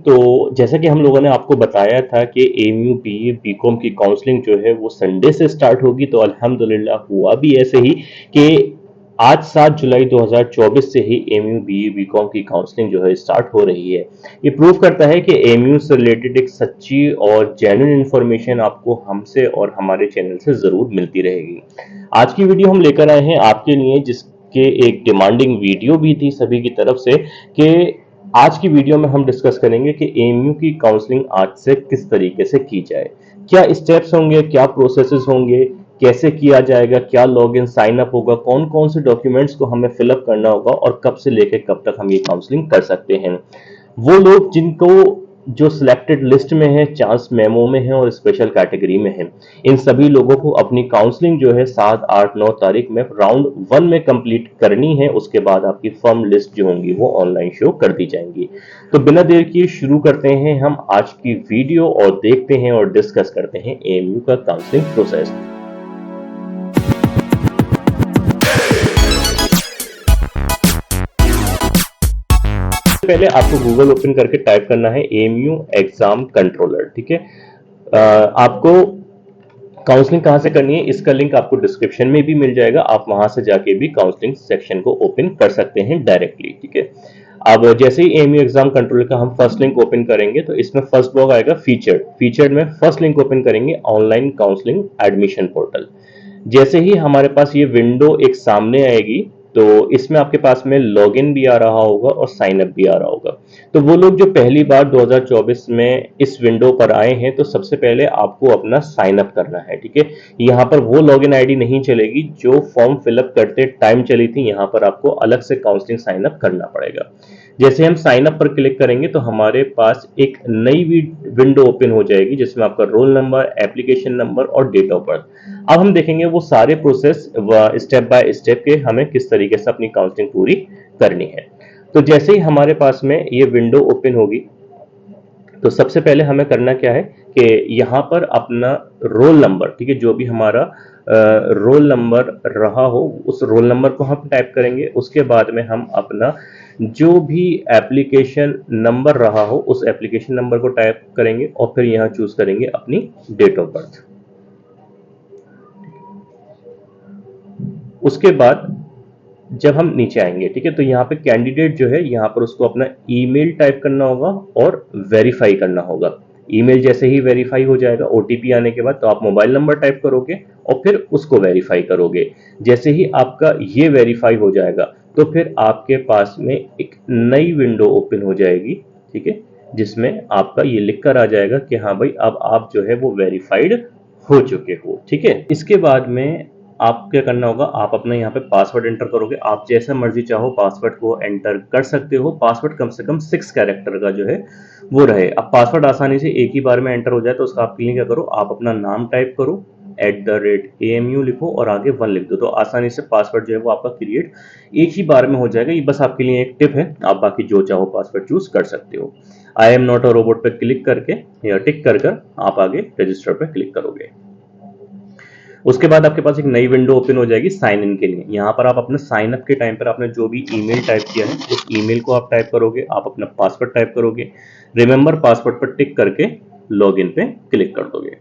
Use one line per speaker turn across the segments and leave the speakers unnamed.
तो जैसा कि हम लोगों ने आपको बताया था कि एमयू बीए बीकॉम की काउंसलिंग जो है वो संडे से स्टार्ट होगी, तो अल्हम्दुलिल्लाह हुआ भी ऐसे ही कि आज 7 जुलाई 2024 से ही एमयू बीए बीकॉम की काउंसलिंग जो है स्टार्ट हो रही है। ये प्रूव करता है कि एमयू से रिलेटेड एक सच्ची और जेन्युइन इन्फॉर्मेशन आपको हमसे और हमारे चैनल से ज़रूर मिलती रहेगी। आज की वीडियो हम लेकर आए हैं आपके लिए, जिसके एक डिमांडिंग वीडियो भी थी सभी की तरफ से, कि आज की वीडियो में हम डिस्कस करेंगे कि एमयू की काउंसलिंग आज से किस तरीके से की जाए, क्या स्टेप्स होंगे, क्या प्रोसेसेस होंगे, कैसे किया जाएगा, क्या लॉगिन साइन अप होगा, कौन कौन से डॉक्यूमेंट्स को हमें फिलअप करना होगा और कब से लेकर कब तक हम ये काउंसलिंग कर सकते हैं। वो लोग जिनको जो सिलेक्टेड लिस्ट में है, चांस मेमो में है और स्पेशल कैटेगरी में है, इन सभी लोगों को अपनी काउंसलिंग जो है 7, 8, 9 तारीख में राउंड 1 में कंप्लीट करनी है। उसके बाद आपकी फर्म लिस्ट जो होंगी वो ऑनलाइन शो कर दी जाएंगी। तो बिना देर किए शुरू करते हैं हम आज की वीडियो और देखते हैं और डिस्कस करते हैं एमयू का काउंसलिंग प्रोसेस। पहले आपको गूगल ओपन करके टाइप करना है एमयू एग्जाम कंट्रोलर, ठीक है। आपको काउंसलिंग कहां से करनी है इसका लिंक आपको डिस्क्रिप्शन में भी मिल जाएगा, आप वहां से जाके भी काउंसलिंग सेक्शन को ओपन कर सकते हैं डायरेक्टली, ठीक है। अब जैसे ही एमयू एग्जाम कंट्रोलर का हम फर्स्ट लिंक ओपन करेंगे तो इसमें फर्स्ट ब्लॉक आएगा फीचर्ड में फर्स्ट लिंक ओपन करेंगे ऑनलाइन काउंसलिंग एडमिशन पोर्टल। जैसे ही हमारे पास ये विंडो एक सामने आएगी तो इसमें आपके पास में लॉगिन भी आ रहा होगा और साइन अप भी आ रहा होगा। तो वो लोग जो पहली बार 2024 में इस विंडो पर आए हैं तो सबसे पहले आपको अपना साइन अप करना है, ठीक है। यहाँ पर वो लॉगिन आईडी नहीं चलेगी जो फॉर्म फिलअप करते टाइम चली थी, यहाँ पर आपको अलग से काउंसलिंग साइन अप करना पड़ेगा। जैसे हम साइन अप पर क्लिक करेंगे तो हमारे पास एक नई विंडो ओपन हो जाएगी जिसमें आपका रोल नंबर, एप्लीकेशन नंबर और डेट ऑफ बर्थ। अब हम देखेंगे वो सारे प्रोसेस स्टेप बाय स्टेप के हमें किस तरीके से अपनी काउंसलिंग पूरी करनी है। तो जैसे ही हमारे पास में ये विंडो ओपन होगी तो सबसे पहले हमें करना क्या है कि यहाँ पर अपना रोल नंबर, ठीक है, जो भी हमारा रोल नंबर रहा हो उस रोल नंबर को हम टाइप करेंगे। उसके बाद में हम अपना जो भी एप्लीकेशन नंबर रहा हो उस एप्लीकेशन नंबर को टाइप करेंगे और फिर यहाँ चूज करेंगे अपनी डेट ऑफ बर्थ। उसके बाद जब हम नीचे आएंगे, ठीक है, तो यहाँ पे कैंडिडेट जो है यहाँ पर उसको अपना ईमेल टाइप करना होगा और वेरीफाई करना होगा। ईमेल जैसे ही वेरीफाई हो जाएगा ओटीपी आने के बाद तो आप मोबाइल नंबर टाइप करोगे और फिर उसको वेरीफाई करोगे। जैसे ही आपका ये वेरीफाई हो जाएगा तो फिर आपके पास में एक नई विंडो ओपन हो जाएगी, ठीक है, जिसमें आपका ये लिख कर आ जाएगा कि हाँ भाई अब आप जो है वो वेरीफाइड हो चुके हो, ठीक है। इसके बाद में आप क्या करना होगा, आप अपना यहाँ पे पासवर्ड एंटर करोगे। आप जैसा मर्जी चाहो पासवर्ड को एंटर कर सकते हो। पासवर्ड कम से कम 6 कैरेक्टर का जो है वो रहे। अब पासवर्ड आसानी से एक ही बार में एंटर हो जाए तो उसका आपके लिए क्या करो, आप अपना नाम टाइप करो, @AMU लिखो और आगे 1 लिख दो, तो आसानी से पासवर्ड जो है वो आपका क्रिएट एक ही बार में हो जाएगा। ये बस आपके लिए एक टिप है, आप बाकी जो चाहो पासवर्ड चूज कर सकते हो। I am not a robot पर क्लिक करके या टिक कर आप आगे रजिस्टर पर क्लिक करोगे। उसके बाद आपके पास एक नई विंडो ओपन हो जाएगी साइन इन के लिए। यहाँ पर आप अपने साइन अप के टाइम पर आपने जो भी ईमेल टाइप किया है उस ईमेल को आप टाइप करोगे, आप अपना पासवर्ड टाइप करोगे, रिमेंबर पासवर्ड पर टिक करके लॉगिन पे क्लिक कर दोगे।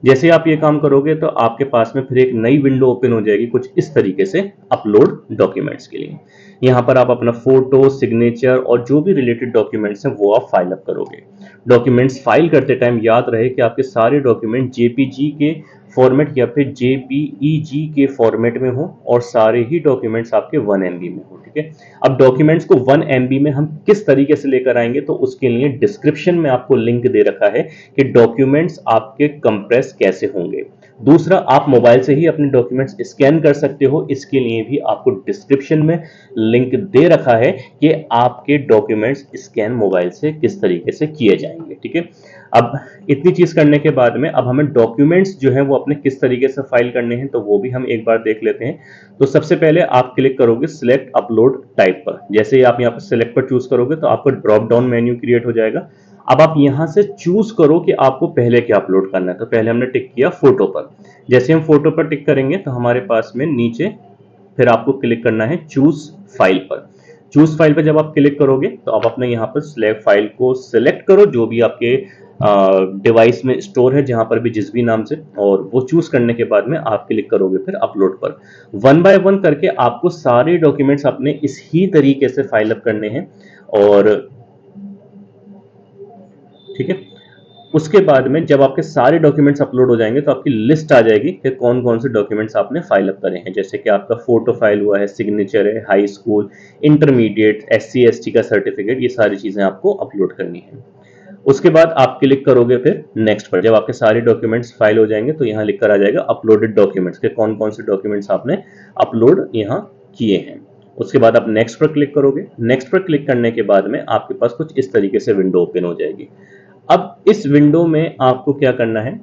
जैसे आप ये काम करोगे तो आपके पास में फिर एक नई विंडो ओपन हो जाएगी कुछ इस तरीके से, अपलोड डॉक्यूमेंट्स के लिए। यहाँ पर आप अपना फोटो, सिग्नेचर और जो भी रिलेटेड डॉक्यूमेंट्स हैं वो आप फाइल अप करोगे। डॉक्यूमेंट्स फाइल करते टाइम याद रहे कि आपके सारे डॉक्यूमेंट जेपीजी के फॉर्मेट या फिर जेपीईजी के फॉर्मेट में हो और सारे ही डॉक्यूमेंट्स आपके 1 MB में हो, ठीक है। अब डॉक्यूमेंट्स को 1 MB में हम किस तरीके से लेकर आएंगे तो उसके लिए डिस्क्रिप्शन में आपको लिंक दे रखा है कि डॉक्यूमेंट्स आपके कंप्रेस कैसे होंगे। दूसरा, आप मोबाइल से ही अपने डॉक्यूमेंट्स स्कैन कर सकते हो, इसके लिए भी आपको डिस्क्रिप्शन में लिंक दे रखा है कि आपके डॉक्यूमेंट्स स्कैन मोबाइल से किस तरीके से किए जाएंगे, ठीक है। अब इतनी चीज करने के बाद में अब हमें डॉक्यूमेंट्स जो है वो अपने किस तरीके से फाइल करने हैं तो वो भी हम एक बार देख लेते हैं। तो सबसे पहले आप क्लिक करोगे सिलेक्ट अपलोड टाइप पर। जैसे ही आप यहाँ पर सिलेक्ट पर चूज करोगे तो आपको ड्रॉप डाउन मेन्यू क्रिएट हो जाएगा। अब आप यहां से चूज करो कि आपको पहले क्या अपलोड करना है। तो पहले हमने टिक किया फोटो पर। जैसे हम फोटो पर टिक करेंगे तो हमारे पास में नीचे फिर आपको क्लिक करना है चूज फाइल पर। चूज फाइल पे जब आप क्लिक करोगे तो आप अपने यहाँ पर सिलेक्ट फाइल को सिलेक्ट करो जो भी आपके डिवाइस में स्टोर है, जहां पर भी जिस भी नाम से, और वो चूज करने के बाद में आप क्लिक करोगे फिर अपलोड पर। वन बाय वन करके आपको सारे डॉक्यूमेंट्स अपने इस ही तरीके से फाइल अप करने हैं। और ठीक है, उसके बाद में जब आपके सारे डॉक्यूमेंट्स अपलोड हो जाएंगे तो आपकी लिस्ट आ जाएगी कि कौन कौन से डॉक्यूमेंट्स आपने फाइल अप करे हैं। जैसे कि आपका फोटो फाइल हुआ है, सिग्नेचर है, high school, intermediate, SC ST का सर्टिफिकेट, ये सारी चीजें आपको अपलोड करनी है। उसके बाद आप क्लिक करोगे फिर नेक्स्ट पर। जब आपके सारे डॉक्यूमेंट्स फाइल हो जाएंगे तो यहाँ लिख कर आ जाएगा अपलोडेड डॉक्यूमेंट्स के कौन कौन से डॉक्यूमेंट्स आपने अपलोड यहाँ किए हैं। उसके बाद आप नेक्स्ट पर क्लिक करोगे। नेक्स्ट पर क्लिक करने के बाद में आपके पास कुछ इस तरीके से विंडो ओपन हो जाएगी। अब इस विंडो में आपको क्या करना है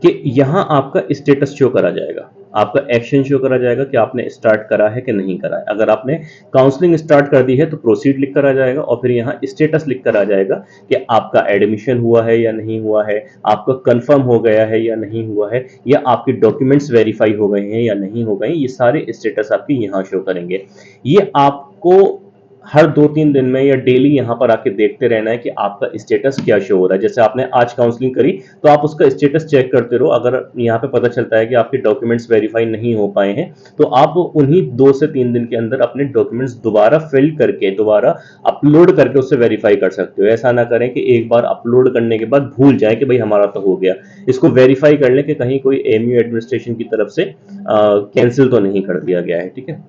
कि यहां आपका स्टेटस शो करा जाएगा, आपका एक्शन शो करा जाएगा कि आपने स्टार्ट करा है कि नहीं करा है। अगर आपने काउंसलिंग स्टार्ट कर दी है तो प्रोसीड लिख कर आ जाएगा, और फिर यहाँ स्टेटस लिख कर आ जाएगा कि आपका एडमिशन हुआ है या नहीं हुआ है, आपका कंफर्म हो गया है या नहीं हुआ है, या आपके डॉक्यूमेंट्स वेरीफाई हो गए हैं या नहीं हो गए। ये सारे स्टेटस आपके यहाँ शो करेंगे। ये आपको हर 2-3 दिन में या डेली यहाँ पर आके देखते रहना है कि आपका स्टेटस क्या शो हो रहा है। जैसे आपने आज काउंसलिंग करी तो आप उसका स्टेटस चेक करते रहो। अगर यहाँ पे पता चलता है कि आपके डॉक्यूमेंट्स वेरीफाई नहीं हो पाए हैं तो आप उन्हीं 2 से 3 दिन के अंदर अपने डॉक्यूमेंट्स दोबारा फिल करके दोबारा अपलोड करके उससे वेरीफाई कर सकते हो। ऐसा ना करें कि एक बार अपलोड करने के बाद भूल जाए कि भाई हमारा तो हो गया। इसको वेरीफाई कर लें कि कहीं कोई AMU एडमिनिस्ट्रेशन की तरफ से कैंसिल तो नहीं कर दिया गया है। ठीक है,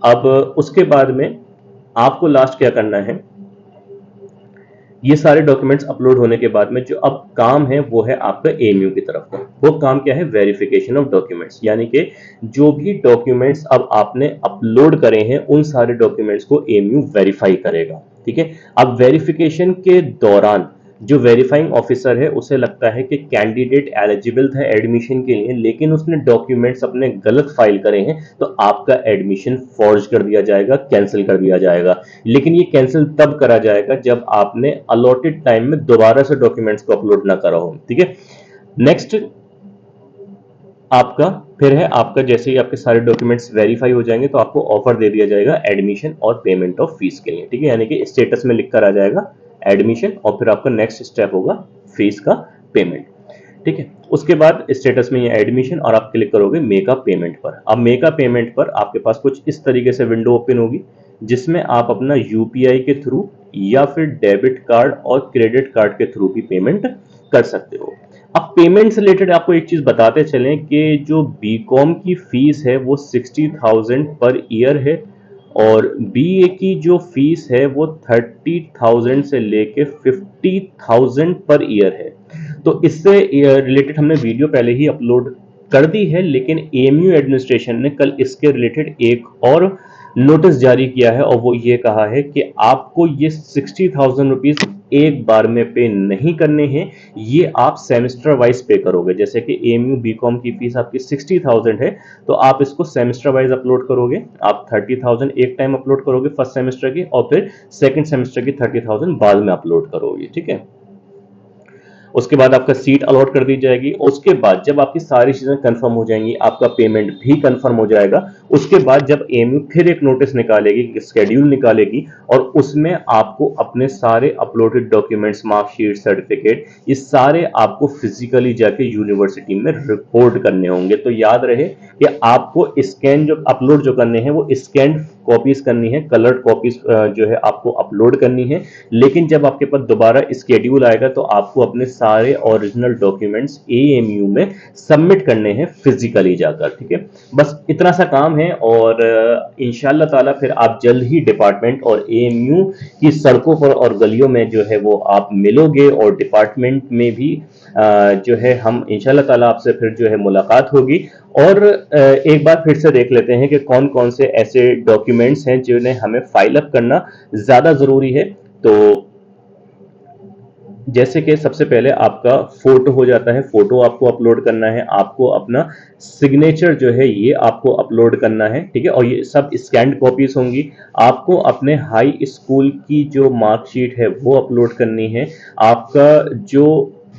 अब उसके बाद में आपको लास्ट क्या करना है, ये सारे डॉक्यूमेंट्स अपलोड होने के बाद में जो अब काम है वो है आपका AMU की तरफ का। वो काम क्या है, वेरिफिकेशन ऑफ डॉक्यूमेंट्स, यानी कि जो भी डॉक्यूमेंट्स अब आपने अपलोड करे हैं उन सारे डॉक्यूमेंट्स को AMU वेरीफाई करेगा। ठीक है, अब वेरिफिकेशन के दौरान जो वेरीफाइंग ऑफिसर है उसे लगता है कि कैंडिडेट एलिजिबल था एडमिशन के लिए लेकिन उसने डॉक्यूमेंट्स अपने गलत फाइल करे हैं, तो आपका एडमिशन फॉर्ज कर दिया जाएगा, कैंसिल कर दिया जाएगा। लेकिन ये कैंसिल तब करा जाएगा जब आपने अलॉटेड टाइम में दोबारा से डॉक्यूमेंट्स को अपलोड ना करा हो। ठीक है, नेक्स्ट आपका फिर है आपका जैसे ही आपके सारे डॉक्यूमेंट्स वेरीफाई हो जाएंगे तो आपको ऑफर दे दिया जाएगा एडमिशन और पेमेंट ऑफ फीस के लिए। ठीक है, यानी कि स्टेटस में लिख कर आ जाएगा एडमिशन और फिर आपका नेक्स्ट स्टेप होगा फीस का पेमेंट। ठीक है, उसके बाद स्टेटस में ये एडमिशन और आप क्लिक करोगे मेक अ पेमेंट पर। अब मेक अ पेमेंट पर आपके पास कुछ इस तरीके से विंडो ओपन होगी जिसमें आप अपना UPI के थ्रू या फिर डेबिट कार्ड और क्रेडिट कार्ड के थ्रू भी पेमेंट कर सकते हो। अब पेमेंट से रिलेटेड आपको एक चीज बताते चलें कि जो BCom की फीस है वो 60,000 पर ईयर है और BA की जो फीस है वो 30,000 से लेके 50,000 पर ईयर है। तो इससे रिलेटेड हमने वीडियो पहले ही अपलोड कर दी है, लेकिन AMU एडमिनिस्ट्रेशन ने कल इसके रिलेटेड एक और नोटिस जारी किया है और वो ये कहा है कि आपको ये 60,000 रुपीज एक बार में पे नहीं करने हैं, ये आप सेमेस्टर वाइज पे करोगे। जैसे कि AMU BCom की फीस आपकी 60,000 है तो आप इसको सेमेस्टर वाइज अपलोड करोगे। आप 30,000 एक टाइम अपलोड करोगे फर्स्ट सेमेस्टर की और फिर सेकंड सेमेस्टर की 30,000 बाद में अपलोड करोगे। ठीक है, उसके बाद आपका सीट अलॉट कर दी जाएगी। उसके बाद जब आपकी सारी चीजें कंफर्म हो जाएंगी, आपका पेमेंट भी कंफर्म हो जाएगा, उसके बाद जब AMU फिर एक नोटिस निकालेगी, स्केड्यूल निकालेगी और उसमें आपको अपने सारे अपलोडेड डॉक्यूमेंट्स, मार्कशीट, सर्टिफिकेट, ये सारे आपको फिजिकली जाके यूनिवर्सिटी में रिपोर्ट करने होंगे। तो याद रहे कि आपको स्कैन जो अपलोड जो करने हैं वो स्कैन कॉपीज करनी है, कलर्ड कॉपीज जो है आपको अपलोड करनी है। लेकिन जब आपके पास दोबारा स्केड्यूल आएगा तो आपको अपने सारे ओरिजिनल डॉक्यूमेंट्स AMU में सबमिट करने हैं फिजिकली जाकर। ठीक है, बस इतना सा काम है और इंशाल्लाह ताला फिर आप जल्द ही डिपार्टमेंट और AMU की सड़कों पर और गलियों में जो है वो आप मिलोगे और डिपार्टमेंट में भी जो है हम इंशाल्लाह ताला आपसे फिर जो है मुलाकात होगी। और एक बार फिर से देख लेते हैं कि कौन कौन से ऐसे डॉक्यूमेंट्स हैं जिन्हें हमें फाइल अप करना ज्यादा जरूरी है। तो जैसे कि सबसे पहले आपका फोटो हो जाता है, फोटो आपको अपलोड करना है, आपको अपना सिग्नेचर जो है ये आपको अपलोड करना है। ठीक है, और ये सब स्कैन्ड कॉपीज होंगी। आपको अपने हाई स्कूल की जो मार्कशीट है वो अपलोड करनी है। आपका जो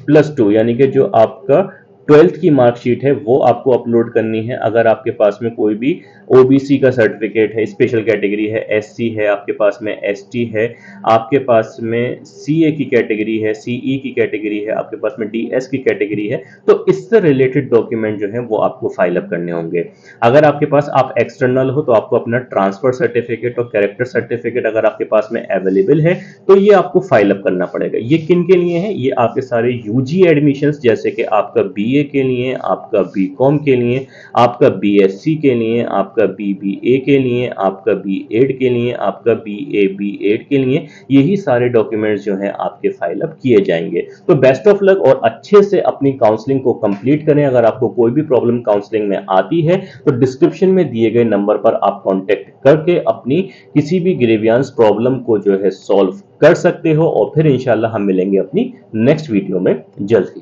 +2 यानी कि जो आपका ट्वेल्थ की मार्कशीट है वो आपको अपलोड करनी है। अगर आपके पास में कोई भी ओबीसी का सर्टिफिकेट है, स्पेशल कैटेगरी है, एससी है, आपके पास में एसटी है, आपके पास में सीए की कैटेगरी है, सीई की कैटेगरी है, आपके पास में डीएस की कैटेगरी है, तो इससे रिलेटेड डॉक्यूमेंट जो है वो आपको फाइल अप करने होंगे। अगर आपके पास आप एक्सटर्नल हो तो आपको अपना ट्रांसफर सर्टिफिकेट और कैरेक्टर सर्टिफिकेट अगर आपके पास में अवेलेबल है तो ये आपको फाइल अप करना पड़ेगा। ये किन के लिए है? ये आपके सारे यूजी एडमिशंस, जैसे कि आपका बीए के लिए, आपका बीकॉम के लिए, आपका बीएससी के लिए, आपका बीबीए के लिए, आपका बीएड के लिए, आपका बीए बीएड के लिए, यही सारे डॉक्यूमेंट्स जो हैं आपके फाइल अप किए जाएंगे। तो बेस्ट ऑफ लक और अच्छे से अपनी काउंसलिंग को कंप्लीट करें। अगर आपको कोई भी प्रॉब्लम काउंसलिंग में आती है तो डिस्क्रिप्शन में दिए गए नंबर पर आप कांटेक्ट करके अपनी किसी भी ग्रीवियंस प्रॉब्लम को जो है सॉल्व कर सकते हो, और फिर इंशाल्लाह हम मिलेंगे अपनी नेक्स्ट वीडियो में जल्द ही।